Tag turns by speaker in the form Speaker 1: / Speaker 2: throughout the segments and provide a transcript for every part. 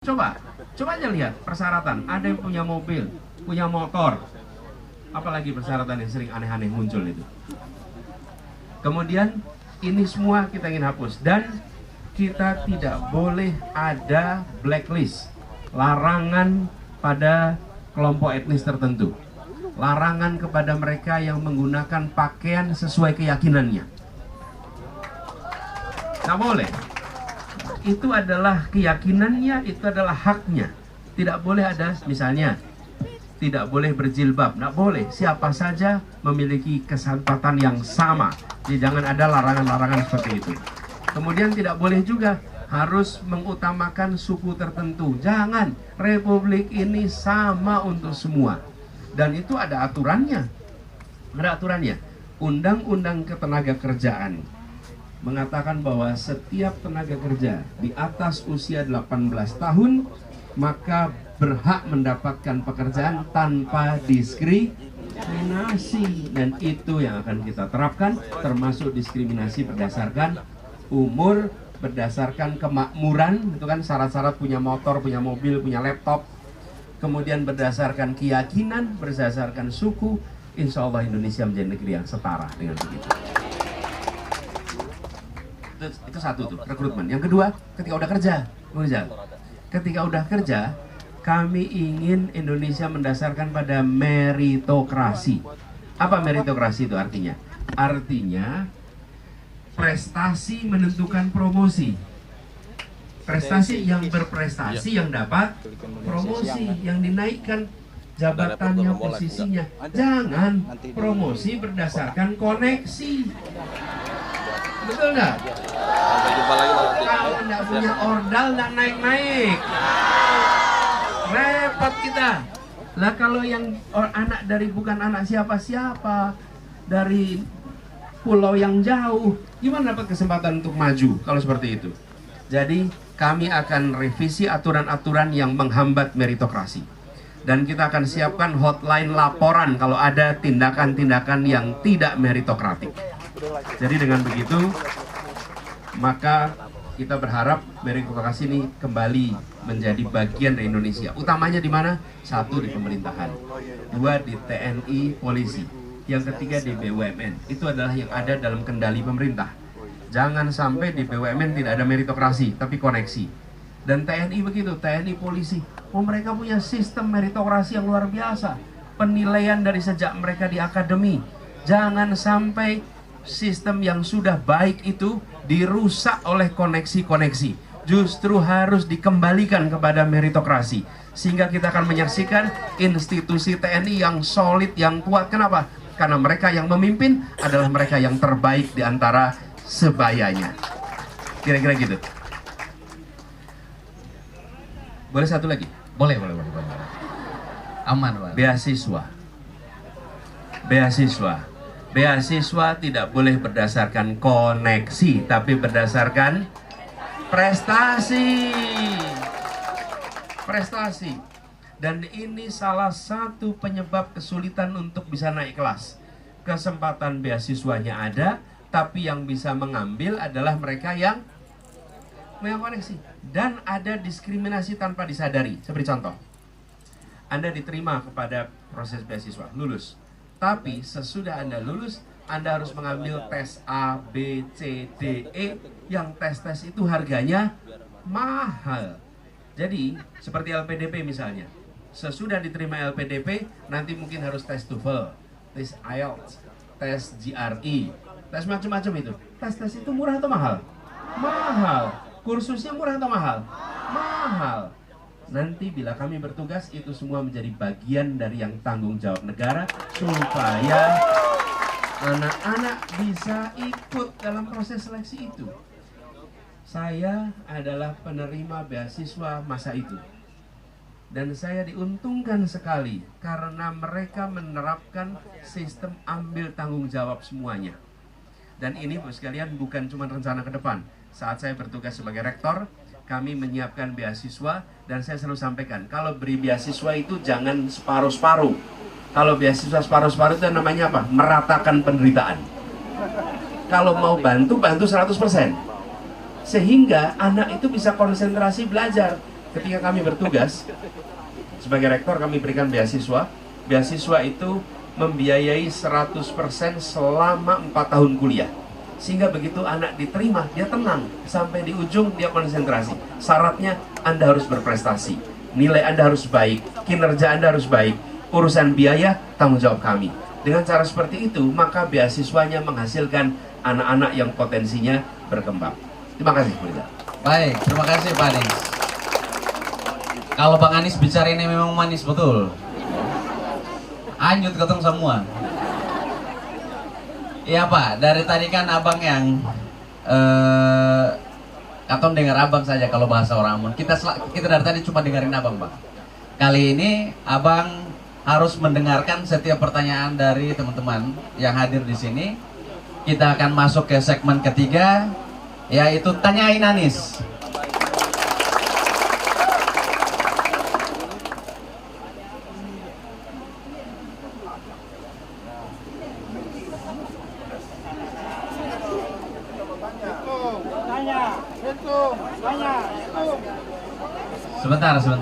Speaker 1: Coba aja lihat persyaratan. Ada yang punya mobil, punya motor, apalagi persyaratan yang sering aneh-aneh muncul itu. Kemudian ini semua kita ingin hapus, dan kita tidak boleh ada blacklist, larangan pada kelompok etnis tertentu, larangan kepada mereka yang menggunakan pakaian sesuai keyakinannya. Nggak boleh. Itu adalah keyakinannya, itu adalah haknya. Tidak boleh ada, misalnya, tidak boleh berjilbab, nggak boleh. Siapa saja memiliki kesempatan yang sama. Jadi jangan ada larangan-larangan seperti itu. Kemudian tidak boleh juga harus mengutamakan suku tertentu. Jangan, republik ini sama untuk semua. Dan itu ada aturannya. Ada aturannya. Undang-Undang Ketenagakerjaan mengatakan bahwa setiap tenaga kerja di atas usia 18 tahun maka berhak mendapatkan pekerjaan tanpa diskriminasi, dan itu yang akan kita terapkan, termasuk diskriminasi berdasarkan umur, berdasarkan kemakmuran, itu kan syarat-syarat punya motor, punya mobil, punya laptop, kemudian berdasarkan keyakinan, berdasarkan suku. Insya Allah Indonesia menjadi negeri yang setara dengan begitu. Itu satu tuh, rekrutmen. Yang kedua, ketika udah kerja, ketika udah kerja, kami ingin Indonesia mendasarkan pada meritokrasi. Apa meritokrasi itu artinya? Artinya prestasi menentukan promosi. Prestasi yang berprestasi yang dapat promosi, yang dinaikkan jabatannya, posisinya. Jangan promosi berdasarkan koneksi. Betul nggak?
Speaker 2: Sampai jumpa lagi nanti.
Speaker 1: Kalau nggak punya ordal, nggak naik-naik. Repot kita. Lah kalau yang anak dari bukan anak siapa-siapa, dari pulau yang jauh, gimana dapat kesempatan untuk maju kalau seperti itu? Jadi kami akan revisi aturan-aturan yang menghambat meritokrasi. Dan kita akan siapkan hotline laporan kalau ada tindakan-tindakan yang tidak meritokratik. Jadi dengan begitu, maka kita berharap meritokrasi ini kembali menjadi bagian dari Indonesia. Utamanya di mana? Satu, di pemerintahan. Dua, di TNI, polisi. Yang ketiga, di BUMN. Itu adalah yang ada dalam kendali pemerintah. Jangan sampai di BUMN tidak ada meritokrasi, tapi koneksi. Dan TNI begitu, TNI, polisi. Oh, mereka punya sistem meritokrasi yang luar biasa. Penilaian dari sejak mereka di akademi. Jangan sampai sistem yang sudah baik itu dirusak oleh koneksi-koneksi. Justru harus dikembalikan kepada meritokrasi, sehingga kita akan menyaksikan institusi TNI yang solid, yang kuat. Kenapa? Karena mereka yang memimpin adalah mereka yang terbaik di antara sebayanya. Kira-kira gitu. Boleh satu lagi?
Speaker 3: Boleh. Aman, Pak.
Speaker 1: Beasiswa tidak boleh berdasarkan koneksi, tapi berdasarkan prestasi. Dan ini salah satu penyebab kesulitan untuk bisa naik kelas. Kesempatan beasiswanya ada, tapi yang bisa mengambil adalah mereka yang punya koneksi. Dan ada diskriminasi tanpa disadari. Seperti contoh, Anda diterima kepada proses beasiswa, lulus. Tapi sesudah Anda lulus, Anda harus mengambil tes A, B, C, D, E. Yang tes-tes itu harganya mahal. Jadi, seperti LPDP misalnya. Sesudah diterima LPDP, nanti mungkin harus tes TOEFL, tes IELTS, tes GRE, tes macam-macam itu. Tes-tes itu murah atau mahal? Mahal. Kursusnya murah atau mahal? Mahal. Nanti bila kami bertugas, itu semua menjadi bagian dari yang tanggung jawab negara, supaya anak-anak bisa ikut dalam proses seleksi itu. Saya adalah penerima beasiswa masa itu, dan saya diuntungkan sekali karena mereka menerapkan sistem ambil tanggung jawab semuanya. Dan ini Bapak sekalian bukan cuma rencana ke depan. Saat saya bertugas sebagai rektor, kami menyiapkan beasiswa, dan saya selalu sampaikan, kalau beri beasiswa itu jangan separuh-separuh. Kalau beasiswa separuh-separuh itu namanya apa? Meratakan penderitaan. Kalau mau bantu 100%. Sehingga anak itu bisa konsentrasi belajar. ketika kami bertugas sebagai rektor, kami berikan beasiswa. Beasiswa itu membiayai 100% selama 4 tahun kuliah. Sehingga begitu anak diterima, dia tenang. Sampai di ujung dia konsentrasi. Syaratnya Anda harus berprestasi. Nilai Anda harus baik. Kinerja Anda harus baik. Urusan biaya, tanggung jawab kami. Dengan cara seperti itu, maka beasiswanya menghasilkan anak-anak yang potensinya berkembang. Terima kasih, Bu Rida.
Speaker 3: Baik, terima kasih Pak Anies. Kalau Bang Anies bicara ini memang manis betul. Anjut ketemu semua. Iya Pak, dari tadi kan abang yang Katon dengar abang saja kalau bahasa orang Ambon. Kita dari tadi cuma dengerin abang, Bang. Kali ini abang harus mendengarkan setiap pertanyaan dari teman-teman yang hadir di sini. Kita akan masuk ke segmen ketiga, yaitu Tanyain Anies.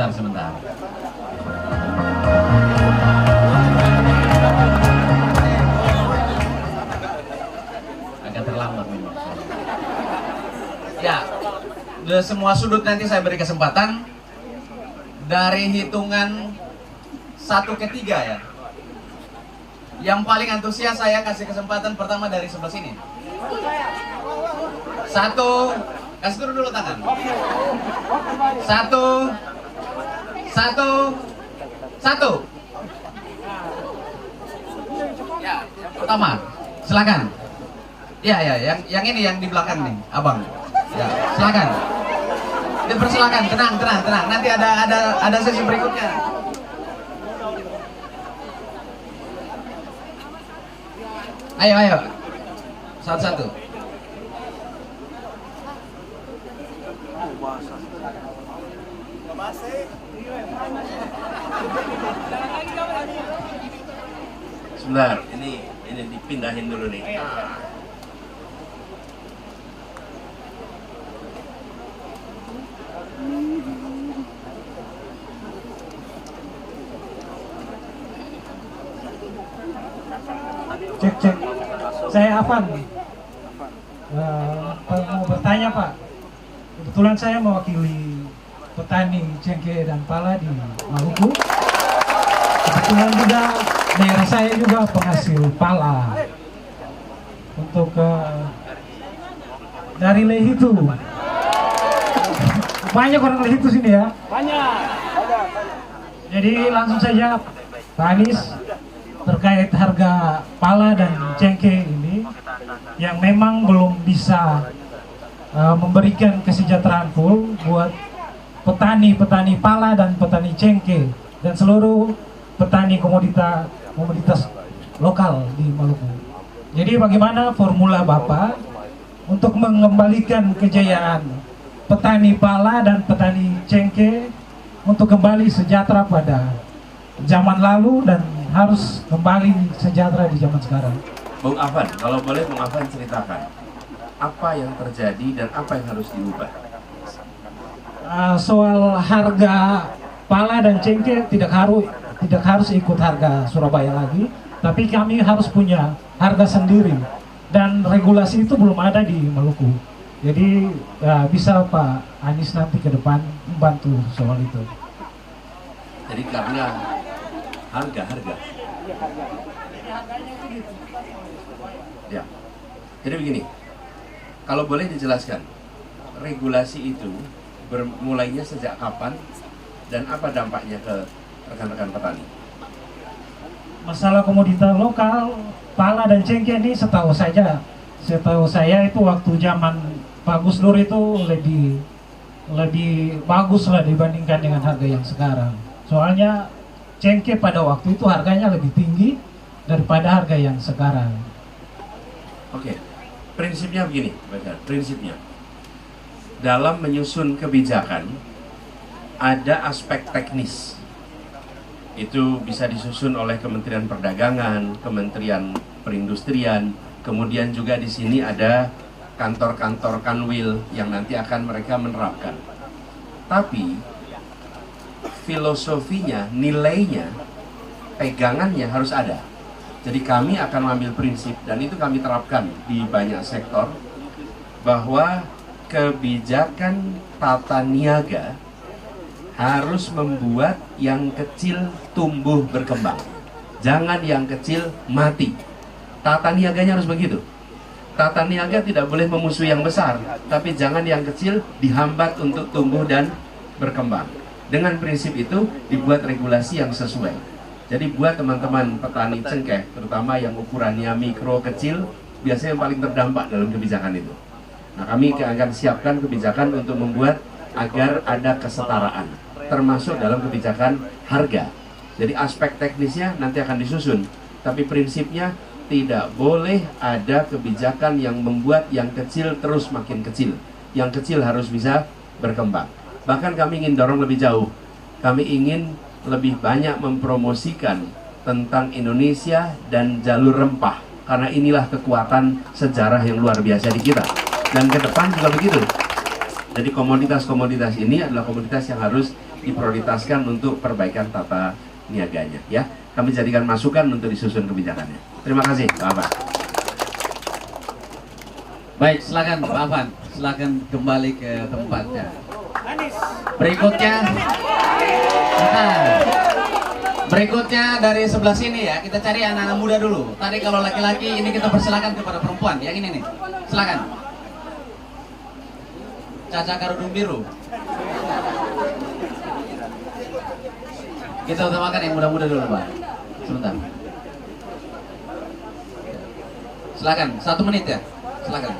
Speaker 3: Sebentar. Agak terlambat memang. Ya, dari semua sudut nanti saya beri kesempatan. Dari hitungan 1 ke 3 ya. Yang paling antusias saya kasih kesempatan pertama dari sebelah sini. 1, kasih turun dulu tangan. 1. Ya, yang pertama, silakan. Ya, yang ini yang di belakang nih, abang. Ya, silakan. Dipersilakan, tenang. Nanti ada sesi berikutnya. Ayo. Satu-satu.
Speaker 1: Sebentar, ini dipindahin dulu nih.
Speaker 4: Cek. Saya Afan. Mau bertanya Pak. Kebetulan saya mewakili petani cengkeh dan pala di Maluku. Kebetulan juga daerah saya juga penghasil pala. Untuk dari Lehitu. Banyak orang Lehitu sini ya. Banyak. Jadi langsung saja Pak Anies, terkait harga pala dan cengkeh ini yang memang belum bisa memberikan kesejahteraan full buat petani pala dan petani cengkeh dan seluruh petani komoditas lokal di Maluku. Jadi bagaimana formula Bapak untuk mengembalikan kejayaan petani pala dan petani cengkeh untuk kembali sejahtera pada zaman lalu dan harus kembali sejahtera di zaman sekarang.
Speaker 1: Bung Afan, kalau boleh Bung Afan ceritakan apa yang terjadi dan apa yang harus diubah.
Speaker 4: Soal harga pala dan cengkeh tidak harus ikut harga Surabaya lagi, tapi kami harus punya harga sendiri dan regulasi itu belum ada di Maluku. Jadi bisa Pak Anies nanti ke depan membantu soal itu.
Speaker 1: Jadi karena harga. Ya. Jadi begini. Kalau boleh dijelaskan, regulasi itu bermulainya sejak kapan dan apa dampaknya ke rekan-rekan petani?
Speaker 4: Masalah komoditas lokal, pala dan cengkeh ini setahu saya itu waktu zaman Pak Gus Dur itu lebih bagus lah dibandingkan dengan harga yang sekarang. Soalnya cengkeh pada waktu itu harganya lebih tinggi daripada harga yang sekarang.
Speaker 1: Oke, prinsipnya begini, prinsipnya dalam menyusun kebijakan ada aspek teknis. Itu bisa disusun oleh Kementerian Perdagangan, Kementerian Perindustrian, kemudian juga di sini ada kantor-kantor Kanwil yang nanti akan mereka menerapkan. Tapi filosofinya, nilainya, pegangannya harus ada. Jadi kami akan mengambil prinsip, dan itu kami terapkan di banyak sektor, bahwa kebijakan tata niaga harus membuat yang kecil tumbuh berkembang. Jangan yang kecil mati. Tata niaganya harus begitu. Tata niaga tidak boleh memusuhi yang besar, tapi jangan yang kecil dihambat untuk tumbuh dan berkembang. Dengan prinsip itu dibuat regulasi yang sesuai. Jadi buat teman-teman petani cengkeh, terutama yang ukurannya mikro kecil, biasanya yang paling terdampak dalam kebijakan itu. Nah, kami akan siapkan kebijakan untuk membuat agar ada kesetaraan, termasuk dalam kebijakan harga. Jadi aspek teknisnya nanti akan disusun, tapi prinsipnya tidak boleh ada kebijakan yang membuat yang kecil terus makin kecil. Yang kecil harus bisa berkembang. Bahkan kami ingin dorong lebih jauh. Kami ingin lebih banyak mempromosikan tentang Indonesia dan jalur rempah. Karena inilah kekuatan sejarah yang luar biasa di kita. Dan ke depan juga begitu. Jadi komoditas-komoditas ini adalah komoditas yang harus diprioritaskan untuk perbaikan tata niaganya. Ya, kami jadikan masukan untuk disusun kebijakannya. Terima kasih, Pak Afan.
Speaker 3: Baik, silakan Pak Afan, silakan kembali ke tempatnya. Berikutnya, berikutnya dari sebelah sini ya, kita cari anak-anak muda dulu. Tadi kalau laki-laki, ini kita persilakan kepada perempuan. Yang ini nih, silakan. Caca Karudung Biru. Kita utamakan yang muda-muda dulu, Pak. Sebentar. Silakan, 1 menit ya. Silakan.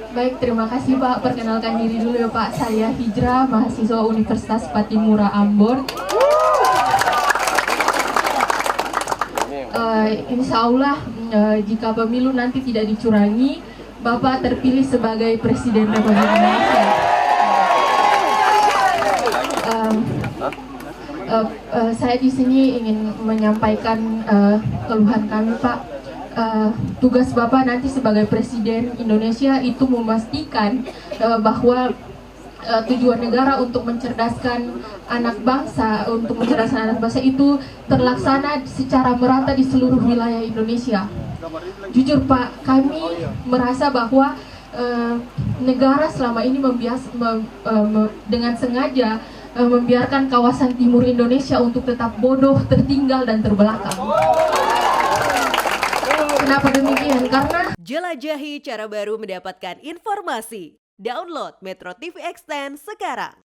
Speaker 5: Baik, terima kasih Pak. Perkenalkan diri dulu ya Pak. Saya Hijrah, mahasiswa Universitas Patimura Ambon. Insya Allah jika pemilu nanti tidak dicurangi, Bapak terpilih sebagai Presiden Republik Indonesia. Saya di sini ingin menyampaikan keluhan kami Pak. Tugas Bapak nanti sebagai Presiden Indonesia itu memastikan bahwa tujuan negara untuk mencerdaskan anak bangsa, itu terlaksana secara merata di seluruh wilayah Indonesia. Jujur Pak, kami merasa bahwa negara selama ini dengan sengaja membiarkan kawasan timur Indonesia untuk tetap bodoh, tertinggal, dan terbelakang. Kenapa demikian? Karena
Speaker 6: jelajahi cara baru mendapatkan informasi. Download Metro TV Extend sekarang.